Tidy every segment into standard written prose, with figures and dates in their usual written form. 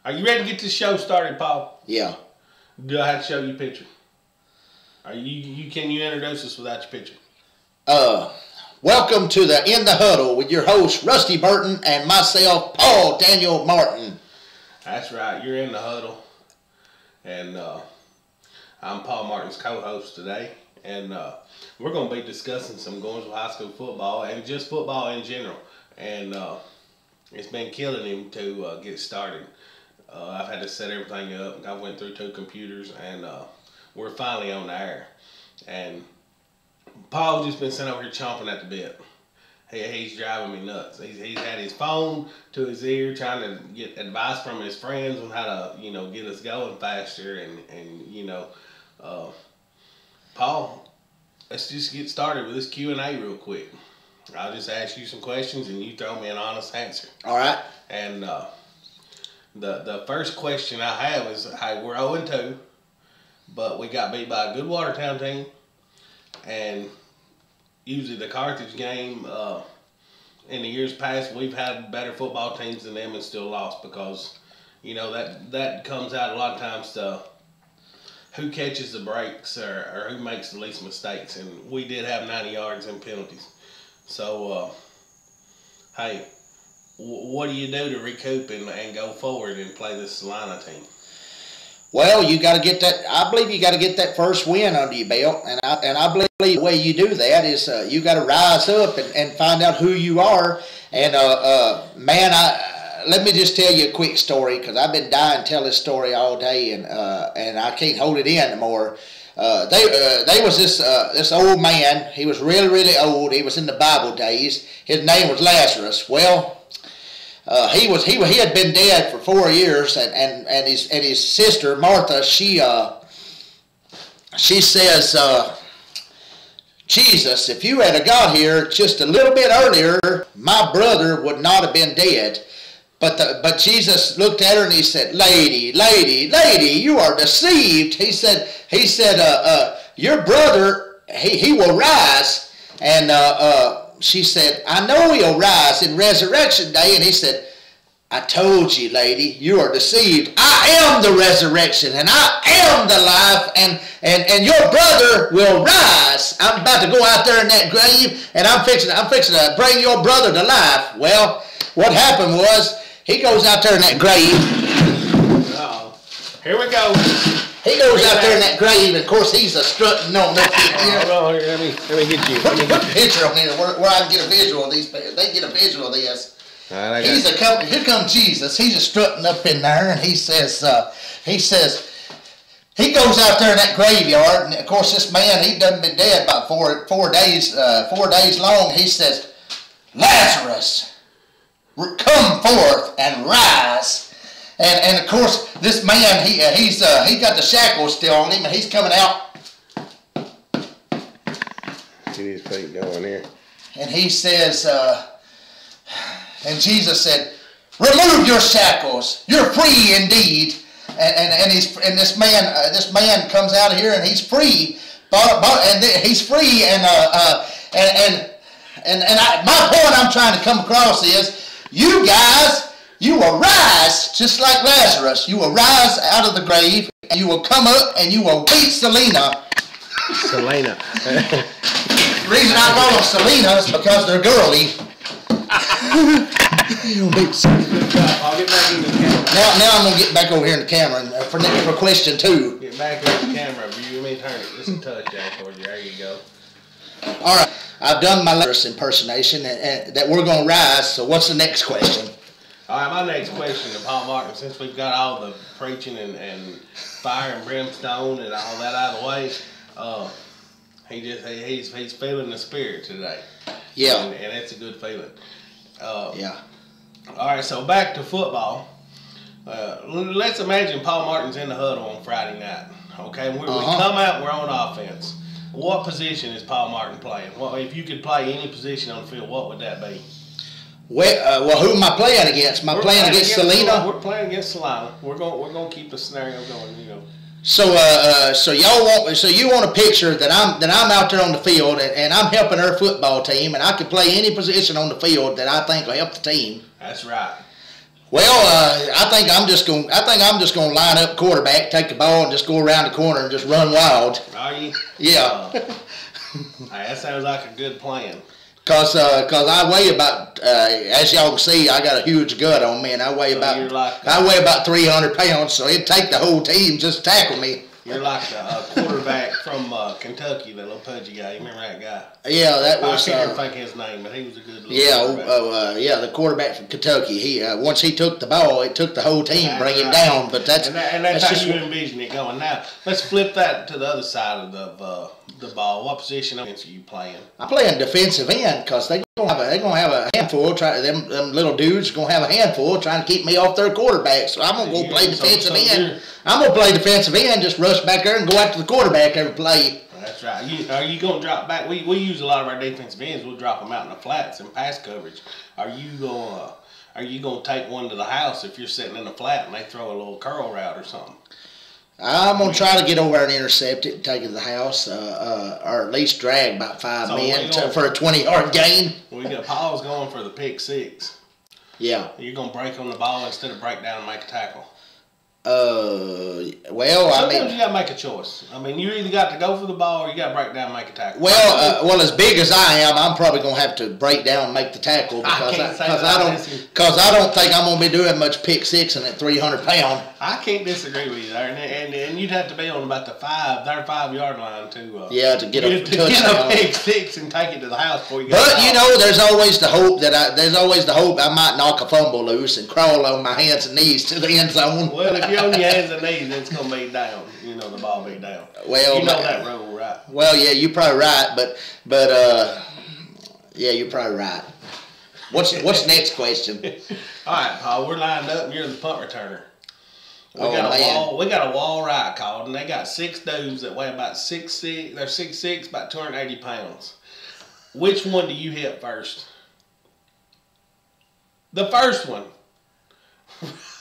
Are you ready to get this show started, Paul? Yeah. Do I have to show you a picture? Can you introduce us without your picture? Welcome to the In the Huddle with your host, Rusty Burton, and myself, Paul Daniel Martin. That's right. You're in the huddle. And I'm Paul Martin's co-host today. And we're going to be discussing some Gainesville High School football and just football in general. And it's been killing him to get started. I've had to set everything up. I went through 2 computers, and we're finally on the air. And Paul's just been sitting over here chomping at the bit. He's driving me nuts. He's had his phone to his ear trying to get advice from his friends on how to, get us going faster. And Paul, let's just get started with this Q&A real quick. I'll just ask you some questions, and you throw me an honest answer. All right. And the first question I have is, hey, we're 0-2, but we got beat by a good Watertown team. And usually the Carthage game, in the years past, we've had better football teams than them and still lost because, that comes out a lot of times to who catches the breaks or who makes the least mistakes. And we did have 90 yards in penalties. So, hey, what do you do to recoup and go forward and play this Salina team? Well, you got to get that. I believe you got to get that first win under your belt, and I believe the way you do that is you got to rise up and find out who you are. And man, let me just tell you a quick story because I've been dying to tell this story all day, and I can't hold it in anymore. They was this old man. He was really, really old. He was in the Bible days. His name was Lazarus. Well, he had been dead for 4 years, and his sister Martha, she says, Jesus, if you had got here just a little bit earlier, my brother would not have been dead. But Jesus looked at her and he said, Lady, you are deceived. He said, your brother, he will rise. And she said, I know he'll rise in resurrection day. And he said, I told you, lady, you are deceived. I am the resurrection and I am the life, and your brother will rise. I'm about to go out there in that grave, and I'm fixing to bring your brother to life. Well, what happened was, he goes out there in that grave. Uh-oh. Here we go. He goes out there in that grave, and of course he's strutting on that here. Hold on, let me get you. Put a picture on here where I can get a visual of these. They get a visual of this. Right, here comes Jesus. He's strutting up in there, and he says, he goes out there in that graveyard, and of course this man, he done been dead about four days long. He says, Lazarus, come forth and rise. And of course this man, he got the shackles still on him, and he's coming out. Get his feet going here. And he says, and Jesus said, remove your shackles. You're free indeed. And this man comes out of here and he's free. He's free. My point I'm trying to come across is, you guys, you will rise just like Lazarus. You will rise out of the grave, and you will come up and you will beat Salina. Salina. The reason I call them Salina is because they're girly. I'll get back in the camera. Now I'm going to get back over here in the camera for question 2. Get back in the camera. You may turn it. Just a touch, Jack, for you. There you go. All right. I've done my Lazarus impersonation, and that we're going to rise, so what's the next question? All right, my next question to Paul Martin, since we've got all the preaching and fire and brimstone and all that out of the way, he's feeling the spirit today. Yeah. And it's a good feeling. Yeah. All right, so back to football. Let's imagine Paul Martin's in the huddle on Friday night. Okay, we come out, we're on offense. What position is Paul Martin playing? Well, if you could play any position on the field, what would that be? Well, who am I playing against? Am I playing against Salina? We're playing against Salina. We're going to keep the scenario going. So you want a picture that I'm out there on the field and I'm helping our football team, and I can play any position on the field that I think will help the team. That's right. Well, I think I'm just gonna line up quarterback, take the ball, and just go around the corner and just run wild. Are you? Yeah. That sounds like a good plan. Cause I weigh about, as y'all can see, I got a huge gut on me, and I weigh about 300 pounds. So it'd take the whole team just to tackle me. You're like a quarterback from Kentucky, that little pudgy guy. You remember that guy? Yeah, that was. I can't think his name, but he was a good little quarterback. The quarterback from Kentucky. He once he took the ball, it took the whole team to bring him down. But that's that's how you envision it going. Now let's flip that to the other side of the ball. What position are you playing? I'm playing defensive end because they're gonna have a handful. Them little dudes are gonna have a handful trying to keep me off their quarterback. So I'm gonna go play defensive end. I'm gonna play defensive end, just rush back there and go after the quarterback every play. That's right. Are you gonna drop back? We use a lot of our defensive ends. We'll drop them out in the flats and pass coverage. Are you gonna take one to the house if you're sitting in the flat and they throw a little curl route or something? I'm going to try to get over there and intercept it and take it to the house, or at least drag about 5 men for a 20-yard gain. Paul's going for the pick six. Yeah. You're going to break on the ball instead of break down and make a tackle. Sometimes you got to make a choice. I mean, you either got to go for the ball or you got to break down and make a tackle. Well, as big as I am, I'm probably going to have to break down and make the tackle because I don't think I'm going to be doing much pick six and at 300 pounds. I can't disagree with you there, and you'd have to be on about their 5-yard line to get a touchdown. Get a pick six and take it to the house before you go. But there's always the hope I might knock a fumble loose and crawl on my hands and knees to the end zone. Well, if you're on your hands and knees, it's going to be down. The ball be down. Well, you know that rule, right? Well, yeah, you're probably right, but yeah, you're probably right. What's the next question? All right, Paul, we're lined up and you're the punt returner. We got a wall right called, and they got 6 dudes that weigh about 6'6". They're 6'6", about 280 pounds. Which one do you hit first? The first one.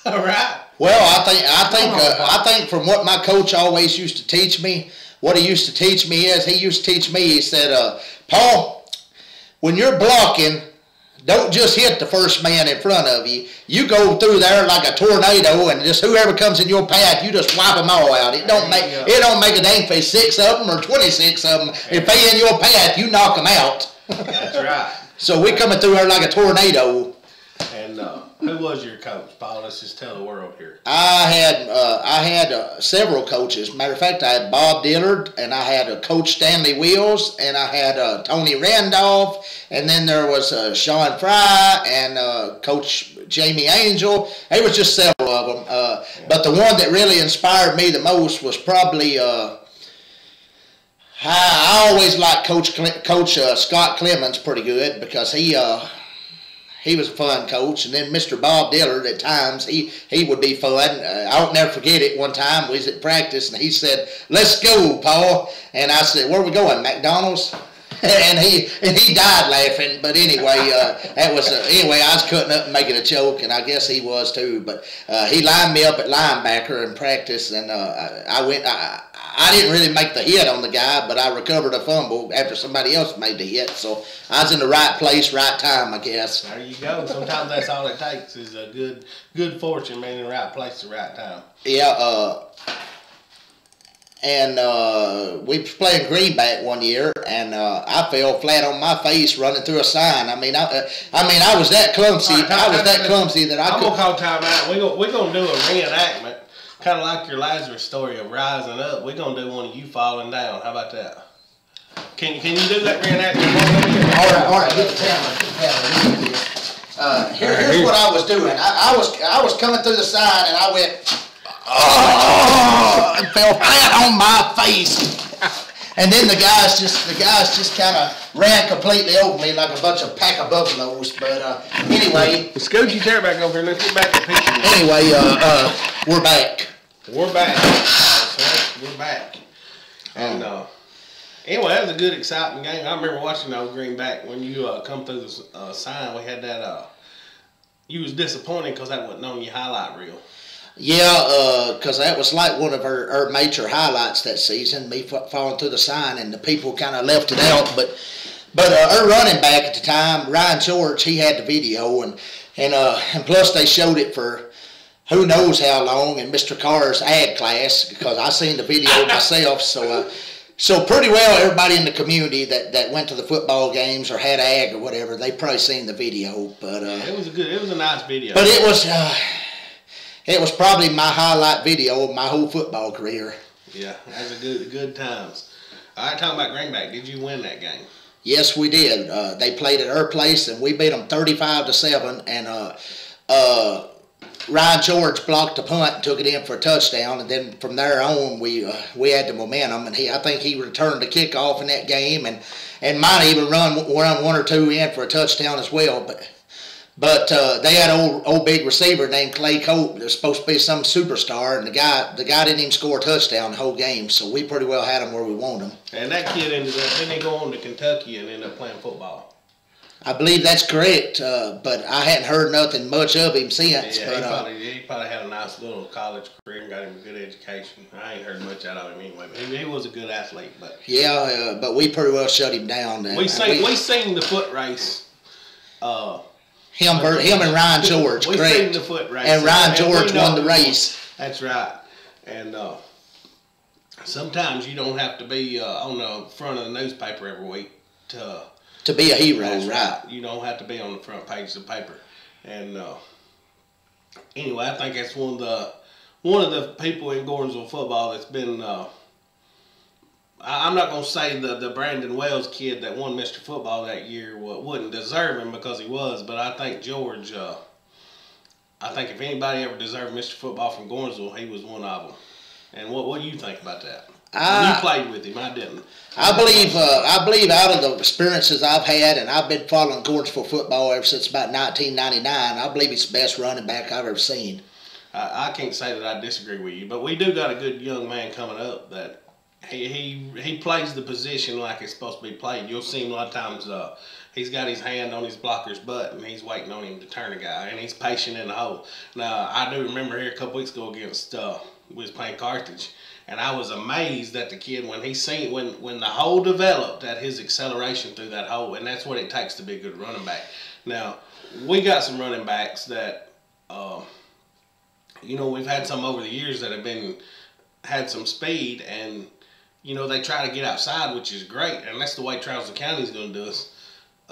All right. Well, I think from what my coach always used to teach me, what he used to teach me, he said, Paul, when you're blocking, don't just hit the first man in front of you. You go through there like a tornado, and just whoever comes in your path, you just wipe them all out. It don't make a dang for 6 of them or 26 of them. If they in your path, you knock them out. That's right. So we coming through there like a tornado. And who was your coach, Paul? Let's just tell the world here. I had several coaches. Matter of fact, I had Bob Dillard, and I had Coach Stanley Wills, and I had Tony Randolph, and then there was Sean Fry and Coach Jamie Angel. There was just several of them. But the one that really inspired me the most was probably I always liked Coach Scott Clemens pretty good because he was a fun coach, and then Mr. Bob Dillard at times, he would be fun. I'll never forget it. One time we was at practice, and he said, "Let's go, Paul." And I said, "Where are we going, McDonald's?" and he died laughing. But anyway, I was cutting up and making a joke, and I guess he was too. But he lined me up at linebacker in practice, and I didn't really make the hit on the guy, but I recovered a fumble after somebody else made the hit. So I was in the right place, right time, I guess. There you go. Sometimes that's all it takes is a good fortune, being in the right place at the right time. Yeah. We was playing greenback one year, and I fell flat on my face running through a sign. I was that clumsy. That I I'm could. gonna call time out. We're gonna do a reenactment. Kind of like your Lazarus story of rising up. We're going to do one of you falling down. How about that? Can you do that reenactment? All right. Get the camera. Here's what I was doing. I was coming through the sign, and I went, and fell flat on my face. And then the guys just kind of ran completely over me like a bunch of pack of buffaloes. But anyway. Scoot your chair back over here. Let's get back to the picture. Anyway, we're back. We're back. We're back. And anyway, that was a good, exciting game. I remember watching those greenback when you come through the sign. We had that. You was disappointed because that wasn't on your highlight reel. Yeah, because that was like one of our major highlights that season. Me falling through the sign, and the people kind of left it out. But our running back at the time, Ryan George, he had the video, and plus they showed it for who knows how long in Mr. Carr's ag class, because I seen the video myself. So pretty well everybody in the community that went to the football games or had ag or whatever, they probably seen the video. But it was a nice video. But it was probably my highlight video of my whole football career. Yeah, that was good times. All right, talking about Greenback, did you win that game? Yes, we did. They played at our place, and we beat them 35-7. And Ryan George blocked the punt and took it in for a touchdown. And then from there on, we had the momentum. And I think he returned the kickoff in that game, and might even run one or two in for a touchdown as well. But they had an old big receiver named Clay Cope. They're supposed to be some superstar, and the guy didn't even score a touchdown the whole game. So we pretty well had him where we wanted him. And that kid didn't he go on to Kentucky and end up playing football? I believe that's correct, but I hadn't heard nothing much of him since. Yeah, he probably had a nice little college career and got him a good education. I ain't heard much out of him anyway, but he was a good athlete. But yeah, but we pretty well shut him down. We seen the foot race. Him and Ryan George, we correct. Seen the foot race. And Ryan George won the race. That's right. And sometimes you don't have to be on the front of the newspaper every week to be a hero, right? You don't have to be on the front page of the paper. And anyway, I think that's one of the people in Gordonsville football that's been. I'm not going to say the Brandon Wells kid that won Mr. Football that year wouldn't deserve him, because he was, but I think George. I think if anybody ever deserved Mr. Football from Gordonsville, he was one of them. And what do you think about that? You played with him. I didn't. I believe out of the experiences I've had, and I've been following Gordonsville football ever since about 1999, I believe he's the best running back I've ever seen. I can't say that I disagree with you, but we do got a good young man coming up that he plays the position like it's supposed to be played. You'll see him a lot of times. He's got his hand on his blocker's butt, and he's waiting on him to turn a guy, and he's patient in the hole. Now, I do remember here a couple weeks ago against we was playing Carthage, and I was amazed at the kid when when the hole developed, at his acceleration through that hole, and that's what it takes to be a good running back. Now, we got some running backs that we've had some over the years that have had some speed, and they try to get outside, which is great, and that's the way Charleston County is going to do us.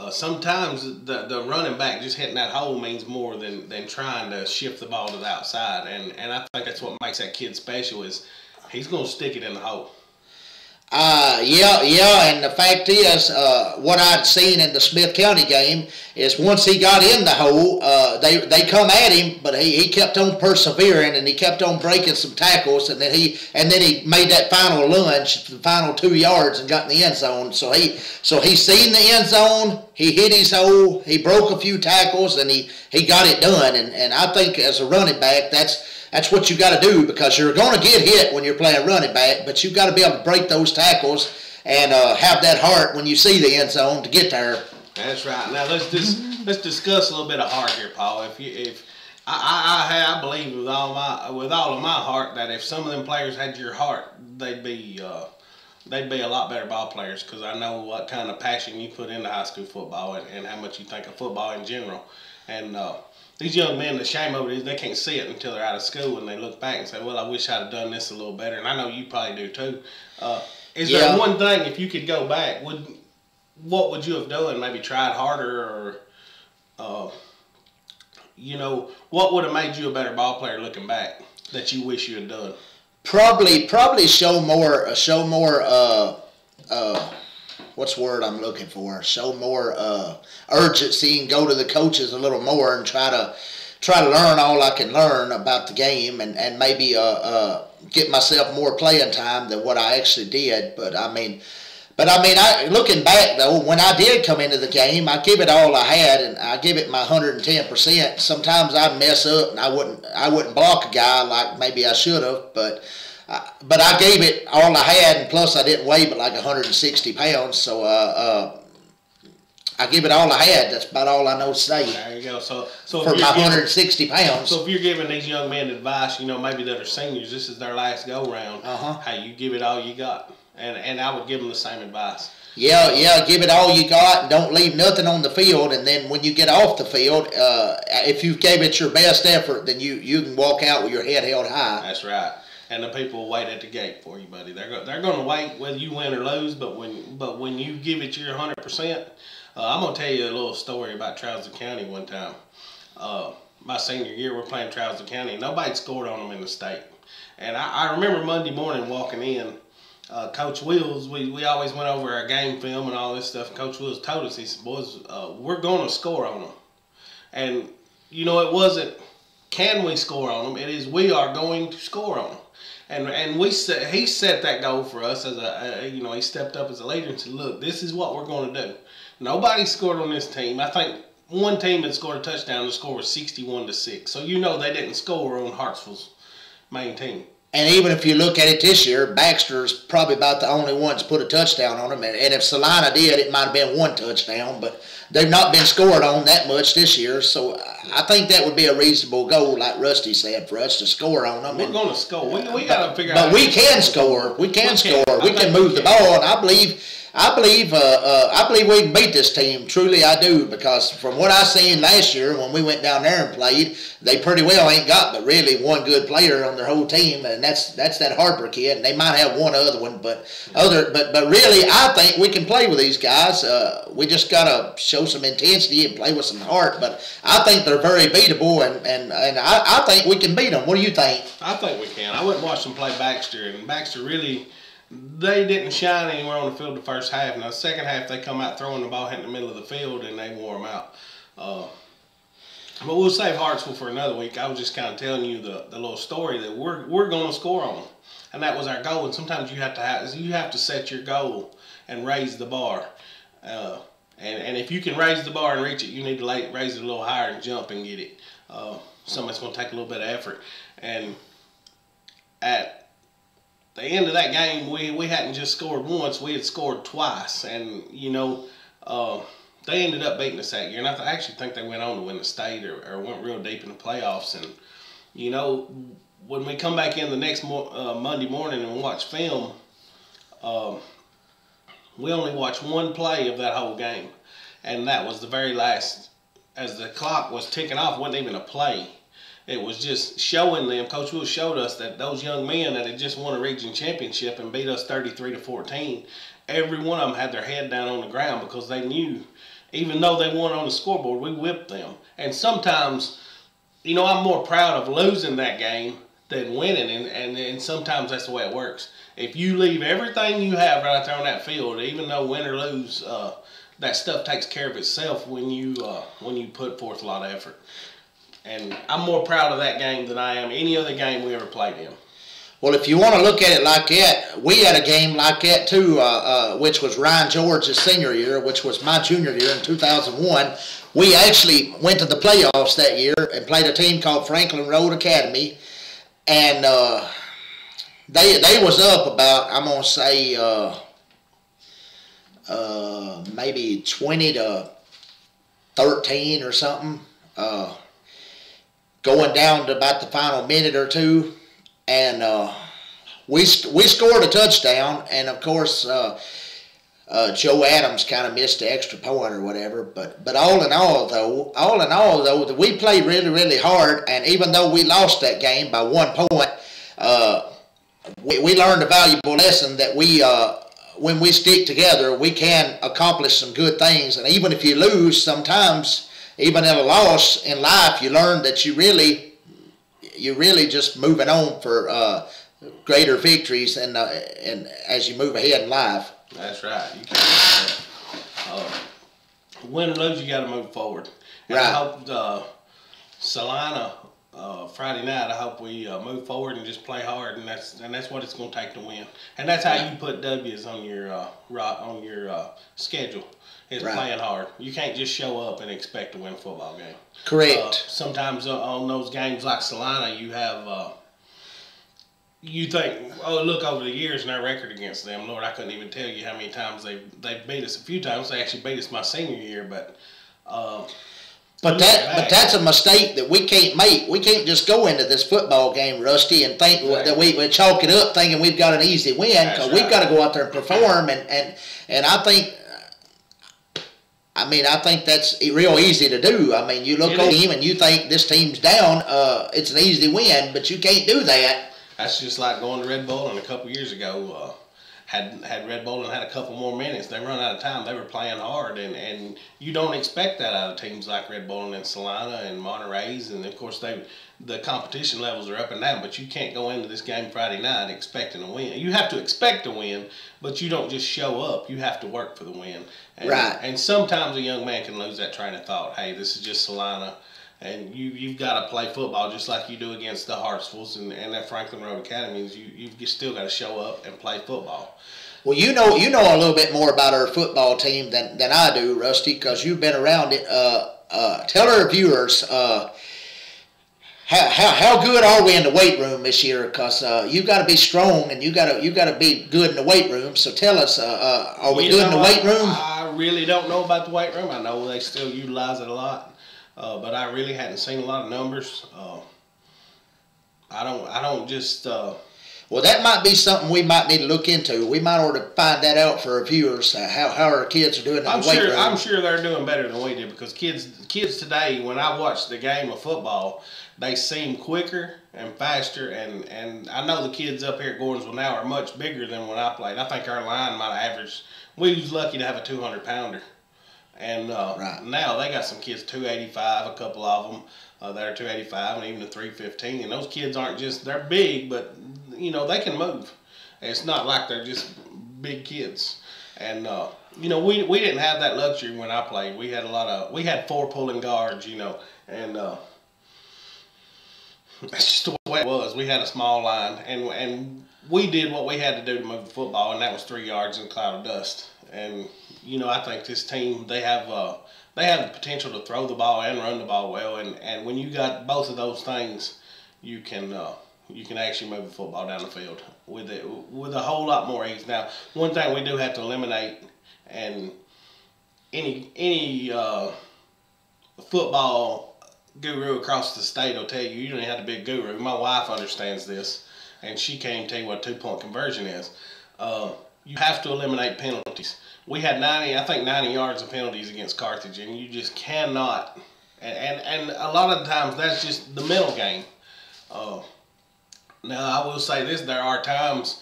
Sometimes the running back just hitting that hole means more than trying to shift the ball to the outside, and I think that's what makes that kid special, is he's going to stick it in the hole. Yeah, and the fact is, what I'd seen in the Smith County game is once he got in the hole, they come at him, but he kept on persevering, and he kept on breaking some tackles, and then he made that final lunge, the final 2 yards, and got in the end zone. So he seen the end zone, he hit his hole, he broke a few tackles, and he got it done. And I think as a running back, that's what you got to do, because you're going to get hit when you're playing running back, but you've got to be able to break those tackles and have that heart when you see the end zone to get there. That's right. Now let's discuss a little bit of heart here, Paul. I believe with all of my heart that if some of them players had your heart, they'd be a lot better ball players, because I know what kind of passion you put into high school football and how much you think of football in general. And these young men, the shame of it is they can't see it until they're out of school, and they look back and say, well, I wish I'd have done this a little better. And I know you probably do too. Is there one thing, if you could go back, what would you have done? Maybe tried harder, or what would have made you a better ball player looking back that you wish you had done? Probably show more what's the word I'm looking for? Show more urgency, and go to the coaches a little more, and try to learn all I can learn about the game, and maybe get myself more playing time than what I actually did. But I mean, looking back though, when I did come into the game, I give it all I had, and I give it my 110%. Sometimes I'd mess up, and I wouldn't block a guy like maybe I should have, but I gave it all I had, and plus I didn't weigh but like 160 pounds, so I give it all I had. That's about all I know to say. There you go. So for my 160 pounds. So if you're giving these young men advice, maybe that are seniors, this is their last go round. Hey, you give it all you got, and I would give them the same advice. Yeah, give it all you got and don't leave nothing on the field. And then when you get off the field, if you gave it your best effort, then you can walk out with your head held high. That's right. And the people will wait at the gate for you, buddy. They're going to wait whether you win or lose. But when you give it your 100%, I'm going to tell you a little story about Trousdale County one time. My senior year, we're playing Trousdale County. Nobody scored on them in the state. And I remember Monday morning walking in. Coach Wills, we always went over our game film and all this stuff. And Coach Wills told us, he said, boys, we're going to score on them. And, you know, it wasn't, can we score on them? It is, we are going to score on them. And he set that goal for us as he stepped up as a leader and said, look, this is what we're going to do. Nobody scored on this team. I think one team that scored a touchdown, the score was 61-6. So you know they didn't score on Hartsville's main team. And even if you look at it this year, Baxter's probably about the only one to put a touchdown on them. And if Salina did, it might have been one touchdown. But they've not been scored on that much this year. So I think that would be a reasonable goal, like Rusty said, for us to score on them. We're going to score. We got to figure out. But we can score. We can score. We can move the ball. And I believe we can beat this team. Truly, I do, because from what I seen last year when we went down there and played, they pretty well ain't got but really one good player on their whole team, and that's that Harper kid. And they might have one other one, but really, I think we can play with these guys. We just gotta show some intensity and play with some heart. But I think they're very beatable, and I think we can beat them. What do you think? I think we can. I went and watched them play Baxter, and Baxter really. They didn't shine anywhere on the field the first half. Now, the second half, they come out throwing the ball in the middle of the field, and they wore them out. But we'll save Hartsville for another week. I was just kind of telling you the little story that we're going to score on them, and that was our goal. And sometimes you have to set your goal and raise the bar. And if you can raise the bar and reach it, you need to raise it a little higher and jump and get it. Something that's going to take a little bit of effort. And at the end of that game, we hadn't just scored once, we had scored twice. And, they ended up beating us that year. And I actually think they went on to win the state or went real deep in the playoffs. And, when we come back in the next Monday morning and watch film, we only watched one play of that whole game. And that was the very last, as the clock was ticking off, it wasn't even a play. It was just showing them. Coach Will showed us that those young men that had just won a region championship and beat us 33-14, every one of them had their head down on the ground because they knew, even though they won on the scoreboard, we whipped them. And sometimes, I'm more proud of losing that game than winning, and sometimes that's the way it works. If you leave everything you have right out there on that field, even though win or lose, that stuff takes care of itself when you put forth a lot of effort. And I'm more proud of that game than I am any other game we ever played in. Well, if you want to look at it like that, we had a game like that too, which was Ryan George's senior year, which was my junior year in 2001. We actually went to the playoffs that year and played a team called Franklin Road Academy. And they was up about, I'm going to say, maybe 20-13 or something. Going down to about the final minute or two, and we scored a touchdown, and of course Joe Adams kind of missed the extra point or whatever. But all in all though, we played really, really hard, and even though we lost that game by 1 point, we learned a valuable lesson that when we stick together, we can accomplish some good things. And even if you lose, sometimes, even in a loss in life, you learn that you really just moving on for greater victories and as you move ahead in life. That's right. You can't do that. Win or lose, you got to move forward. And right. I hope Salina Friday night. I hope we move forward and just play hard, and that's what it's going to take to win. And that's how you put W's on your schedule. Is right. Playing hard. You can't just show up and expect to win a football game. Correct. Sometimes on those games like Salina, you have you think, oh, look over the years and our record against them. Lord, I couldn't even tell you how many times they beat us. A few times they actually beat us my senior year, but But that's a mistake that we can't make. We can't just go into this football game, Rusty, and think that we chalk it up thinking we've got an easy win, because we've got to go out there and perform. And I think that's real easy to do. I mean, you look at a team and you think this team's down, it's an easy win, but you can't do that. That's just like going to Red Bull and a couple years ago. Had Red Bull and had a couple more minutes, they run out of time. They were playing hard, and you don't expect that out of teams like Red Bull and Salina and Monterey's, and of course the competition levels are up and down. But you can't go into this game Friday night expecting a win. You have to expect a win, but you don't just show up. You have to work for the win. Right. And sometimes a young man can lose that train of thought. Hey, this is just Salina. And you've got to play football just like you do against the Hartsvilles and that Franklin Road Academies. You've still got to show up and play football. Well, you know a little bit more about our football team than I do, Rusty, because you've been around it. Tell our viewers how good are we in the weight room this year? Because you got to be strong and you got to be good in the weight room. So tell us, are we good in the weight room? I really don't know about the weight room. I know they still utilize it a lot. But I really hadn't seen a lot of numbers. I don't just. Well, that might be something we might need to look into. We might ought to find that out for our viewers. How our kids are doing in the weight room. I'm sure they're doing better than we did, because kids today, when I watch the game of football, they seem quicker and faster. And I know the kids up here at Gordonsville now are much bigger than when I played. I think our line might have averaged. We was lucky to have a 200-pounder. And now they got some kids 285, a couple of them that are 285, and even a 315. And those kids aren't just, they're big, but they can move. It's not like they're just big kids. And we didn't have that luxury when I played. We had 4 pulling guards, and that's just the way it was. We had a small line, and we did what we had to do to move the football, and that was 3 yards in a cloud of dust. And I think this team, they have the potential to throw the ball and run the ball well, and when you got both of those things, you can actually move the football down the field with a whole lot more ease. Now, one thing we do have to eliminate, and any football guru across the state will tell you don't have to be a guru. My wife understands this, and she can't even tell you what a 2-point conversion is. You have to eliminate penalties. We had 90 yards of penalties against Carthage, and you just cannot. And a lot of the times that's just the mental game. Now I will say this: there are times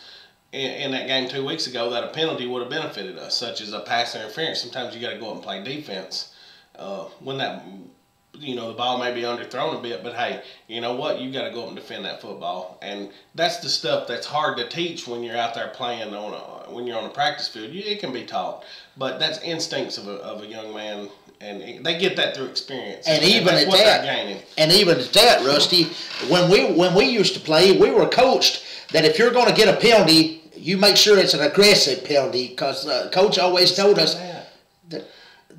in that game 2 weeks ago that a penalty would have benefited us, such as a pass interference. Sometimes you got to go up and play defense when that. The ball may be underthrown a bit, but hey, you know what? You got to go up and defend that football, and that's the stuff that's hard to teach when you're out there playing when you're on a practice field. It can be taught, but that's instincts of a young man, and they get that through experience. And even at that, Rusty, when we used to play, we were coached that if you're going to get a penalty, you make sure it's an aggressive penalty, because coach always told us.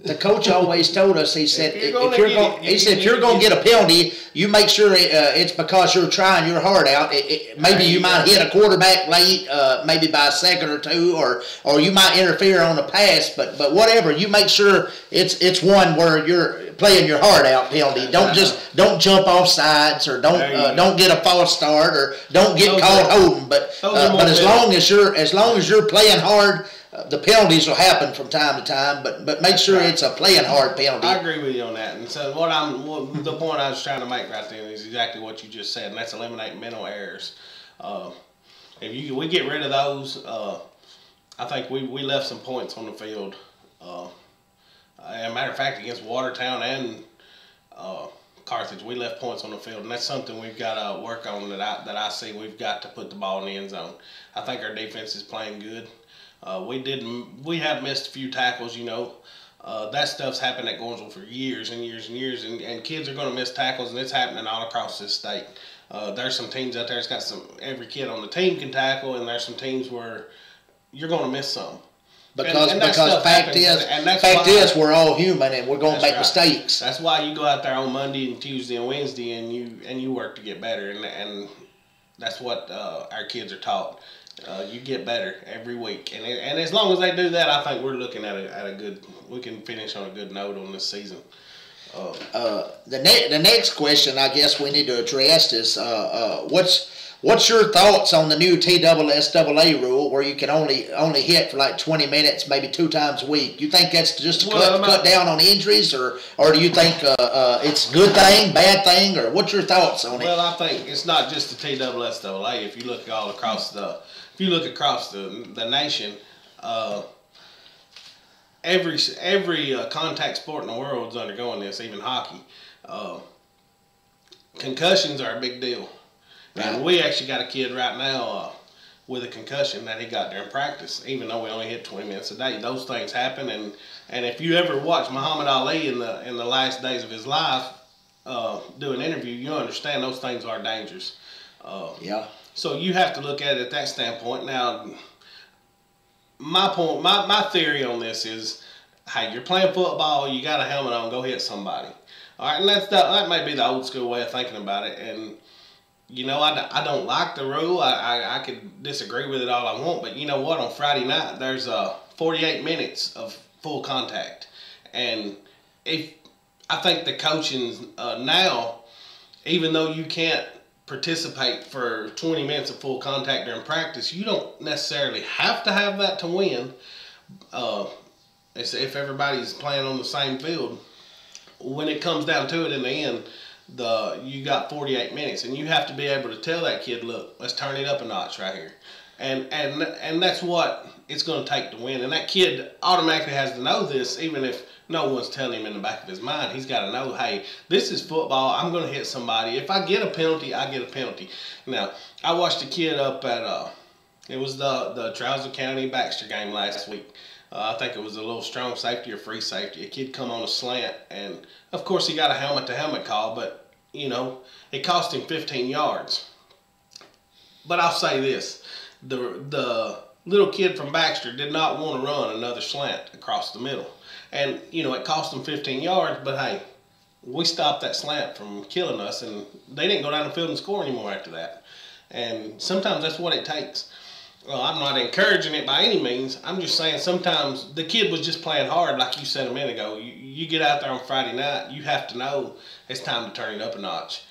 The coach always told us, he said, if you're going to get a penalty, you make sure it's because you're trying your heart out. Maybe you might hit a quarterback late, maybe by a second or two, or you might interfere on a pass, but whatever, you make sure it's one where you're playing your heart out penalty. Don't jump off sides, or don't get a false start, or don't get caught holding. But as long as you're playing hard, the penalties will happen from time to time, but make sure it's a playing hard penalty. I agree with you on that. And so the point I was trying to make right there is exactly what you just said, and that's eliminate mental errors. If we get rid of those, I think we left some points on the field. As a matter of fact, against Watertown and Carthage, we left points on the field, and that's something we've got to work on. That I see we've got to put the ball in the end zone. I think our defense is playing good. We have missed a few tackles, that stuff's happened at Gordonsville for years and years and years, and kids are going to miss tackles, and it's happening all across this state. There's some teams out there that's got every kid on the team can tackle, and there's some teams where you're going to miss some. Because fact is we're all human, and we're going to make mistakes. That's why you go out there on Monday and Tuesday and Wednesday, and you work to get better, and that's what our kids are taught. You get better every week, and as long as they do that, I think we're looking at a good. We can finish on a good note on this season. The next question I guess we need to address is what's your thoughts on the new TSSAA rule where you can only hit for like 20 minutes, maybe 2 times a week? You think that's just to cut down on injuries, or do you think it's a good thing, bad thing, or what's your thoughts on it? Well, I think it's not just the TSSAA. If you look all across the nation, every contact sport in the world is undergoing this, even hockey. Concussions are a big deal. And we actually got a kid right now with a concussion that he got during practice, even though we only hit 20 minutes a day. Those things happen, and if you ever watch Muhammad Ali in the last days of his life do an interview, you understand those things are dangerous. So you have to look at it at that standpoint. Now, my theory on this is, hey, you're playing football, you got a helmet on, go hit somebody. All right, and that may be the old school way of thinking about it. And you know, I don't like the rule. I could disagree with it all I want, but you know what? On Friday night, there's 48 minutes of full contact, and I think the coaching now, even though you can't participate for 20 minutes of full contact during practice, you don't necessarily have to have that to win. If everybody's playing on the same field, when it comes down to it in the end, you got 48 minutes, and you have to be able to tell that kid, look, let's turn it up a notch right here, and that's what it's going to take to win. And that kid automatically has to know this, even if no one's telling him in the back of his mind. He's got to know, hey, this is football. I'm going to hit somebody. If I get a penalty, I get a penalty. Now, I watched a kid up at it was the Trouser County Baxter game last week. I think it was a little strong safety or free safety. A kid come on a slant, and of course he got a helmet-to-helmet call, but, you know, it cost him 15 yards. But I'll say this, the little kid from Baxter did not want to run another slant across the middle. And, you know, it cost him 15 yards, but hey, we stopped that slant from killing us, and they didn't go down the field and score anymore after that. And sometimes that's what it takes. Well, I'm not encouraging it by any means. I'm just saying sometimes the kid was just playing hard, like you said a minute ago. You get out there on Friday night, you have to know it's time to turn it up a notch.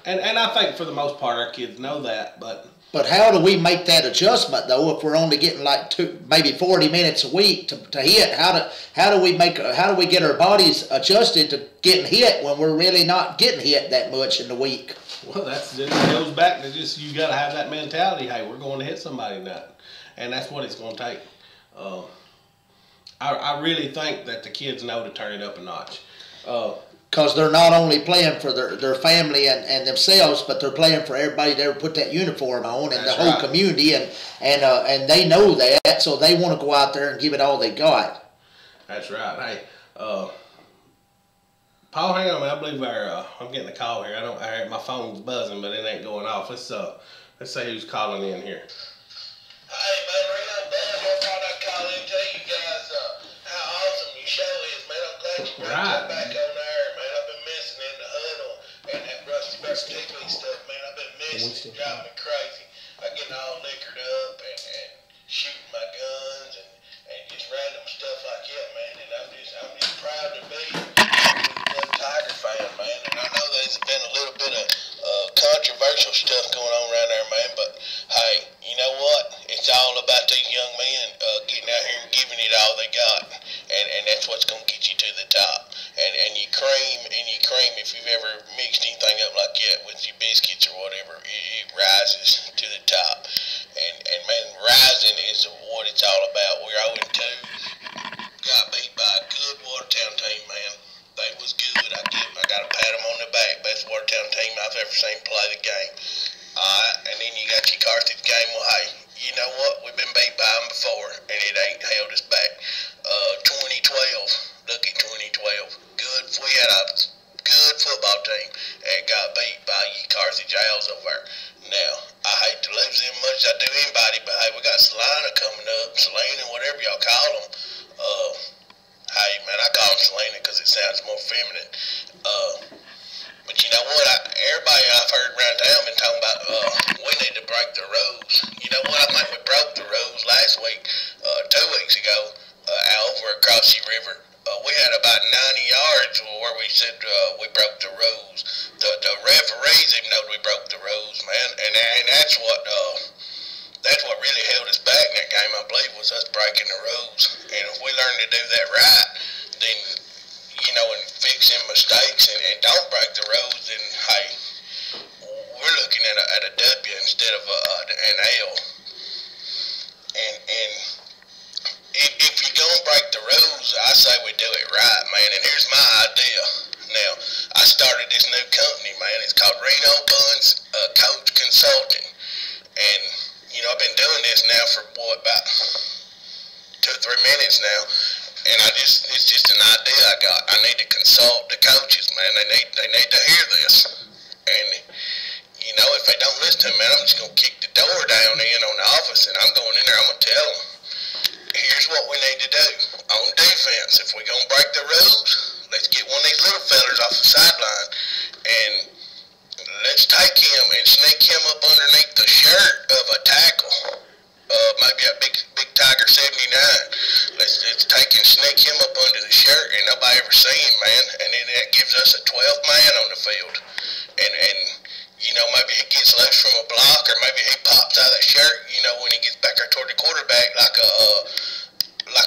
And I think for the most part our kids know that. But how do we make that adjustment though if we're only getting like maybe 40 minutes a week to hit? How do we get our bodies adjusted to getting hit when we're really not getting hit that much in the week? Well, it goes back to just you got to have that mentality. Hey, we're going to hit somebody tonight, and that's what it's going to take. I really think that the kids know to turn it up a notch. Because they're not only playing for their family and themselves, but they're playing for everybody that ever put that uniform on and the whole community, and they know that, so they want to go out there and give it all they got. That's right. Hey, Paul, hang on, man. I believe I'm getting a call here. My phone's buzzing, but it ain't going off. Let's see who's calling in here. Hey, man, I'm glad I thought I'd call in and tell you guys how awesome your show is, man. I'm glad you brought that back on there, man. I've been missing in the huddle and that Rusty TV stuff, man. I've been missing. It's driving me crazy. I get all liquored up and shooting my guns and just random stuff like that, man. And I'm just proud to be a Tiger fan, man. And I know there's been a little bit of controversial stuff going on around there, man. But hey, you know what? It's all about these young men getting out here and giving it all they got, and that's what's gonna get you to the top. And you cream if you've ever mixed anything up like that with your biscuits or whatever, it rises to the top. And man, rising is what it's all about. We're 0-2. Got beat by a good Watertown team, man. They was good. I got to pat them on the back. Best Watertown team I've ever seen play the game. And then you got your Carthage game. Well, hey, you know what? We've been beat by them before, and it ain't held us back. 2012. Look at 2012. Good. We had a good football team and got beat by your Carthage Owls over there. Now, I hate to lose them much as I do anybody, but hey, we got Selena coming up. Selena, whatever y'all call them. Hey, man, I call them Selena because it sounds more feminine. But you know what? Everybody I've heard around town been talking about, we need to break the rules. You know what? I think we broke the rules last week, 2 weeks ago, over across the river. We had about 90 yards where we rows, man, and that's what really held us back in that game, I believe, was us breaking the rules. And if we learn to do that right, then, and fixing mistakes and don't break the rules, then, hey, we're looking at a W instead of an L. And if you're going to break the rules, I say we do it right, man. And here's my idea. Now, I started this new company, man. It's called Reno Buns Coach Consulting. And, I've been doing this now for, about 2 or 3 minutes now. And it's just an idea I got. I need to consult the coaches, man. They need to hear this. And, if they don't listen to me, man, I'm just going to kick the door down on the office, and I'm going in there, I'm going to tell them, here's what we need to do. On defense, if we're going to break the rules, let's get one of these little fellers off the sideline, and let's take him and sneak him up underneath the shirt of a tackle. Maybe a big Tiger 79. Let's take and sneak him up under the shirt, and nobody ever see him, man. And then that gives us a 12th man on the field. And maybe he gets loose from a block, or maybe he pops out of that shirt, when he gets back there toward the quarterback, like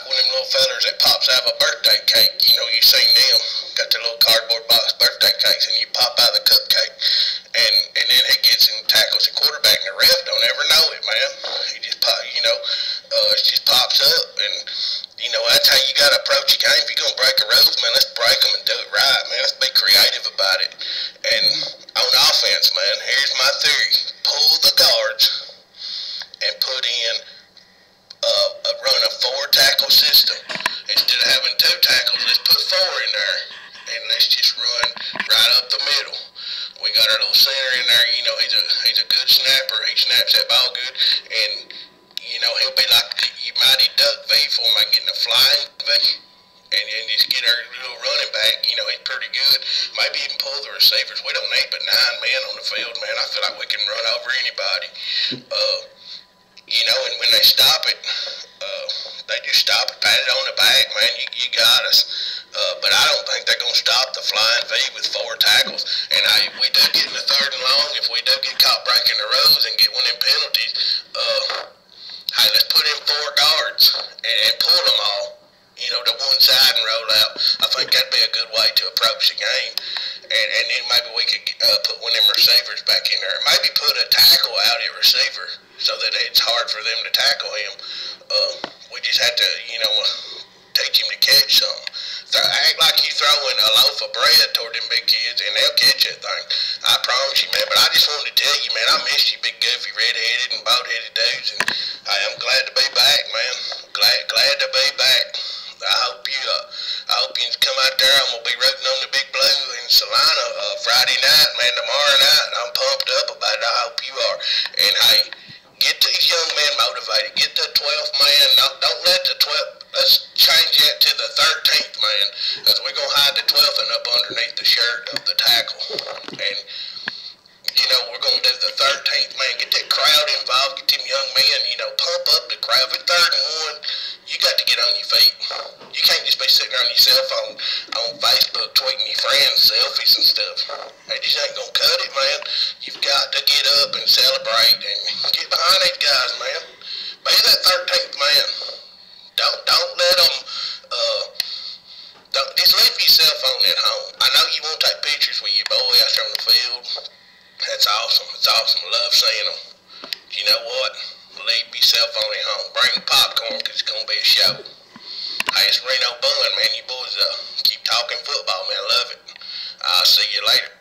one of them little fellers that pops out of a birthday cake. You seen them, got the little cardboard box birthday cakes, and you pop out the cupcake. And then he gets and tackles the quarterback, and the ref don't ever know it, man. He just it just pops up, and that's how you got to approach a game. If you're gonna break the rules, man, let's break them and do it right, man. Let's be creative about it. And on offense, man, here's my theory: pull the guards and put in run a 4-tackle system instead of having 2 tackles. Let's put 4 in there, and let's just run right up the middle. We got our little center in there, he's a good snapper. He snaps that ball good, and, he'll be like you mighty duck V for him, like getting a flying V, and just get our little running back, he's pretty good. Maybe even pull the receivers. We don't need but 9 men on the field, man. I feel like we can run over anybody. And when they stop it, they just stop it, pat it on the back, man, you got us. But I don't think they're going to stop the flying V with 4 tackles. And we do get in the 3rd and long, if we do get caught breaking the rules and get one of them penalties, hey, let's put in 4 guards and pull them all, to one side and roll out. I think that'd be a good way to approach the game. And then maybe we could put one of them receivers back in there. Maybe put a tackle out at receiver so that it's hard for them to tackle him. We just have to, teach him to catch something. Act like you're throwing a loaf of bread toward them big kids, and they'll catch that thing. I promise you, man. But I just wanted to tell you, man, I missed you, big goofy, red-headed and bald-headed dudes, and I am glad to be back, man. Glad to be back. I hope you come out there. I'm gonna be rooting on the Big Blue in Salina Friday night, man. Tomorrow night. I'm pumped up about it. I hope you are. And hey, get these young men motivated. Get the 12th man. Don't let the 12th. Let's change that to the 13th man, because we're gonna hide the 12th and up underneath the shirt of the tackle. And we're gonna do the 13th man. Get that crowd involved. Get them young men. Pump up the crowd. If it's 3rd and 1, you got to get on your feet. You can't just be sitting there on your cell phone on Facebook tweeting your friends selfies and stuff. They just ain't gonna cut it, man. You've got to get up and celebrate and get behind these guys, man. Be that 13th man. Don't let them. Just leave your cell phone at home. I know you want to take pictures with your boy out there on the field. That's awesome. It's awesome. I love seeing them. You know what? Leave your cell phone at home. Bring popcorn, because it's going to be a show. Hey, it's Reno Bun, man. You boys keep talking football, man. I love it. I'll see you later.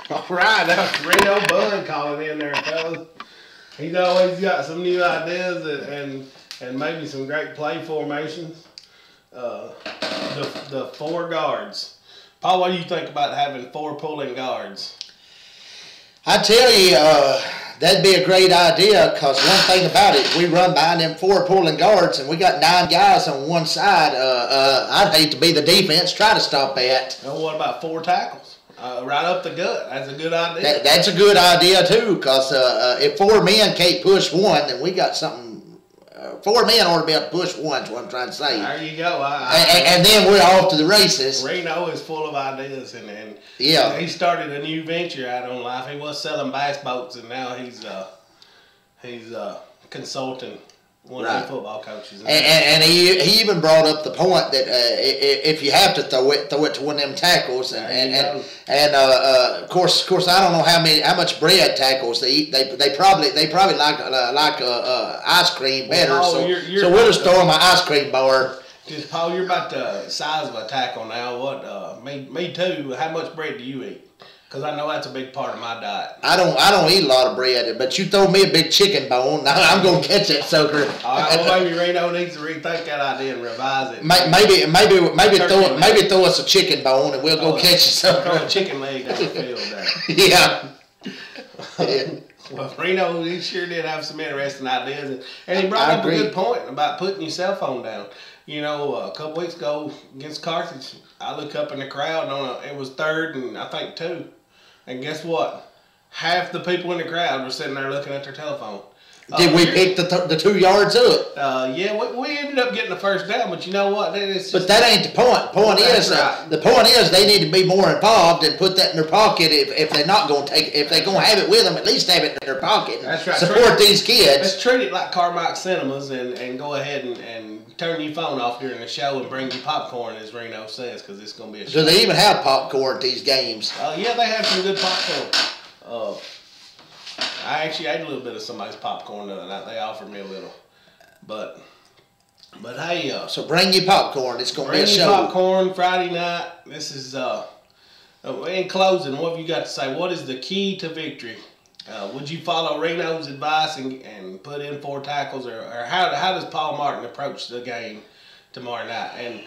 All right, that was Reno Bun calling in there, fellas. He's always got some new ideas and maybe some great play formations. The 4 guards. Paul, what do you think about having 4 pulling guards? I tell you, that'd be a great idea, because one thing about it, we run behind them 4 pulling guards and we got 9 guys on one side. I'd hate to be the defense, try to stop that. Well, what about 4 tackles? Right up the gut. That's a good idea. That's a good idea too, because if 4 men can't push one, then we got something four men ought to be able to push one. Is what I'm trying to say. There you go. And then we're off to the races. Reno is full of ideas, and yeah, he started a new venture out on life. He was selling bass boats, and now he's consulting one of the football coaches. And he even brought up the point that if you have to throw it to one of them tackles, and of course I don't know how much bread tackles they eat. They probably like ice cream better. Well, so you're we'll just throw them an ice cream bar. Just Paul, you're about the size of a tackle now. What? Me too. How much bread do you eat? Because I know that's a big part of my diet. I don't eat a lot of bread, but you throw me a big chicken bone, I'm gonna catch that sucker. All right, well, maybe Reno needs to rethink that idea and revise it. Maybe throw us a chicken bone and we'll go catch it sucker. Throw a chicken leg down the field there. Yeah. Well, Reno, he sure did have some interesting ideas, and he brought up a good point about putting your cell phone down. You know, a couple weeks ago against Carthage, I look up in the crowd, it was 3rd and I think 2. And guess what? Half the people in the crowd were sitting there looking at their telephone. Did we pick the 2 yards up? Yeah, we ended up getting the first down, but you know what? But that ain't the point. The point is they need to be more involved and put that in their pocket if they're not going to take. If they're going to have it with them, at least have it in their pocket. That's right. Support these kids. Let's treat it like Carmike Cinemas and go ahead and turn your phone off during the show and bring your popcorn, as Reno says, because it's going to be a show. Do they even have popcorn at these games? Yeah, they have some good popcorn. I actually ate a little bit of somebody's popcorn the other night. They offered me a little, but hey, so bring your popcorn. It's gonna be a show. Bring your popcorn Friday night. This is in closing. What have you got to say? What is the key to victory? Would you follow Reno's advice and put in 4 tackles, or how does Paul Martin approach the game tomorrow night? And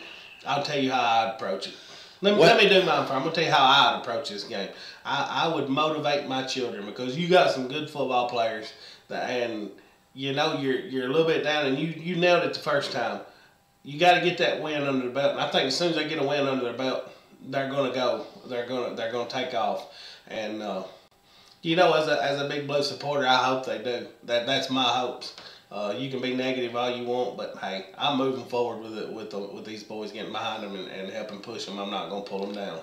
I'll tell you how I'd approach it. Let me do mine first. I'm going to tell you how I'd approach this game. I would motivate my children, because you got some good football players, and you know you're a little bit down, and you nailed it the first time. You got to get that win under the belt, and I think as soon as they get a win under their belt, they're going to go. They're going to take off, and you know, as a Big Blue supporter, I hope they do. That's my hopes. You can be negative all you want, but hey, I'm moving forward with these boys, getting behind them and helping push them. I'm not going to pull them down.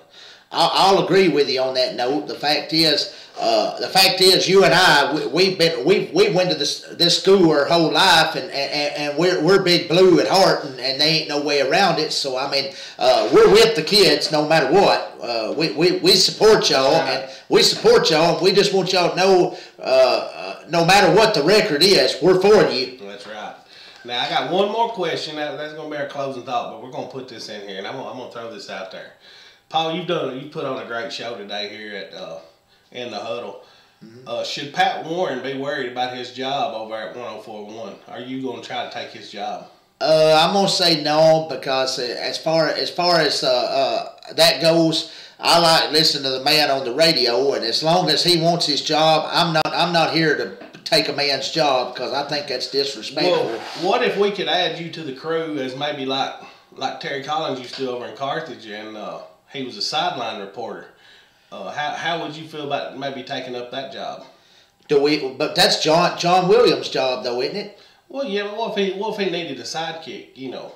I'll agree with you on that note. The fact is, you and I, we went to this school our whole life, and we're Big Blue at heart, and there ain't no way around it. So I mean, we're with the kids no matter what. We support y'all, and we support y'all, and we just want y'all to know, no matter what the record is, we're for you. That's right. Now I got one more question. That's going to be our closing thought, but we're going to put this in here, and I'm going to throw this out there. Paul, you put on a great show today here at in the Huddle. Mm-hmm. Should Pat Warren be worried about his job over at 104.1? Are you going to try to take his job? I'm gonna say no, because as far as that goes, I like listening to the man on the radio, and as long as he wants his job, I'm not here to take a man's job, because I think that's disrespectful. Well, what if we could add you to the crew as maybe like Terry Collins used to over in Carthage, and he was a sideline reporter. How would you feel about maybe taking up that job? But that's John Williams' job, though, isn't it? Well, yeah. But what if he needed a sidekick? You know,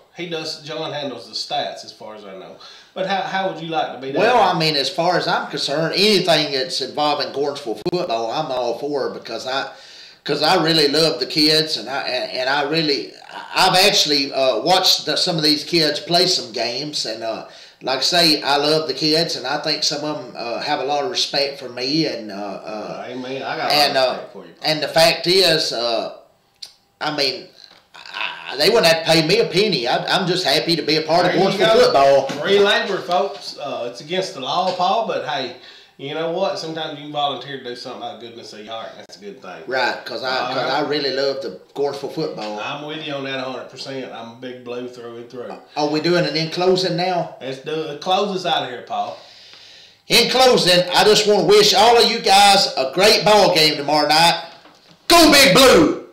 John handles the stats, as far as I know. But how would you like to be? Well, I mean, as far as I'm concerned, anything that's involving Gordonsville football, I'm all for, because I really love the kids, and I've actually watched some of these kids play some games, and like I say, I love the kids, and I think some of them have a lot of respect for me, and amen. I got a lot of respect for you. And the fact is, I mean, they wouldn't have to pay me a penny. I'm just happy to be a part of Gordonsville football. Free labor, folks. It's against the law, Paul, but hey, you know what? Sometimes you can volunteer to do something out of the goodness of your heart. That's a good thing. Right, because I really love the Gordonsville football. I'm with you on that 100%. I'm a Big Blue through and through. Are we doing an in closing now? Let's do it. Close us out of here, Paul. In closing, I just want to wish all of you guys a great ball game tomorrow night. Go Big Blue!